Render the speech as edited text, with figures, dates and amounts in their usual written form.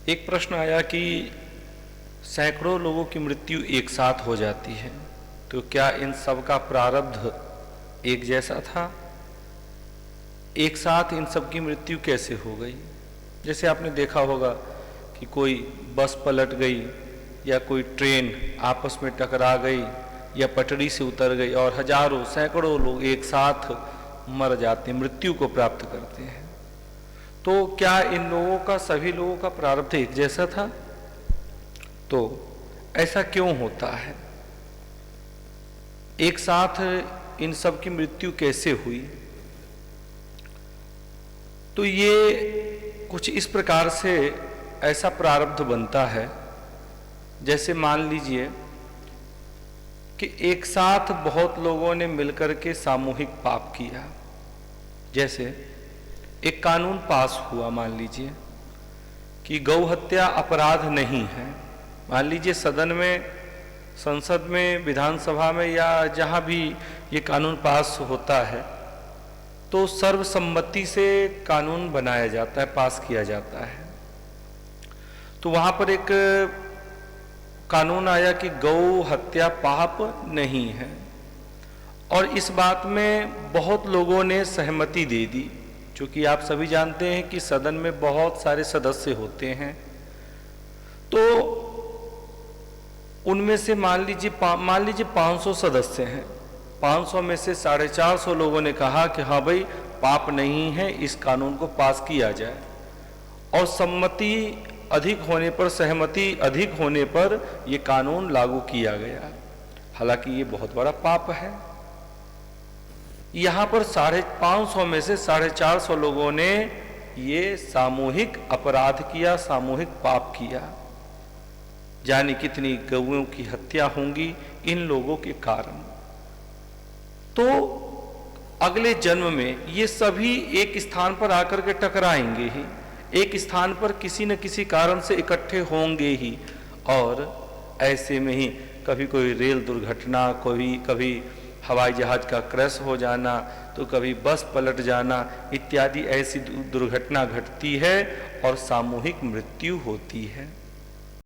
एक प्रश्न आया कि सैकड़ों लोगों की मृत्यु एक साथ हो जाती है, तो क्या इन सब का प्रारब्ध एक जैसा था? एक साथ इन सब की मृत्यु कैसे हो गई? जैसे आपने देखा होगा कि कोई बस पलट गई या कोई ट्रेन आपस में टकरा गई या पटरी से उतर गई और हजारों सैकड़ों लोग एक साथ मर जाते हैं, मृत्यु को प्राप्त करते हैं। तो क्या इन लोगों का, सभी लोगों का प्रारब्ध एक जैसा था? तो ऐसा क्यों होता है? एक साथ इन सब की मृत्यु कैसे हुई? तो ये कुछ इस प्रकार से ऐसा प्रारब्ध बनता है, जैसे मान लीजिए कि एक साथ बहुत लोगों ने मिलकर के सामूहिक पाप किया। जैसे एक कानून पास हुआ, मान लीजिए कि गौ हत्या अपराध नहीं है। मान लीजिए सदन में, संसद में, विधानसभा में या जहां भी ये कानून पास होता है तो सर्वसम्मति से कानून बनाया जाता है, पास किया जाता है। तो वहां पर एक कानून आया कि गौ हत्या पाप नहीं है, और इस बात में बहुत लोगों ने सहमति दे दी। क्योंकि आप सभी जानते हैं कि सदन में बहुत सारे सदस्य होते हैं, तो उनमें से मान लीजिए 500 सदस्य हैं। 500 में से 450 लोगों ने कहा कि हाँ भाई पाप नहीं है, इस कानून को पास किया जाए, और सम्मति अधिक होने पर, सहमति अधिक होने पर यह कानून लागू किया गया। हालांकि ये बहुत बड़ा पाप है। यहां पर 550 में से 450 लोगों ने ये सामूहिक अपराध किया, सामूहिक पाप किया। जाने कितनी गौओं की हत्या होंगी इन लोगों के कारण। तो अगले जन्म में ये सभी एक स्थान पर आकर के टकराएंगे ही, एक स्थान पर किसी न किसी कारण से इकट्ठे होंगे ही, और ऐसे में ही कभी कोई रेल दुर्घटना, कभी हवाई जहाज का क्रैश हो जाना, तो कभी बस पलट जाना इत्यादि ऐसी दुर्घटना घटती है और सामूहिक मृत्यु होती है।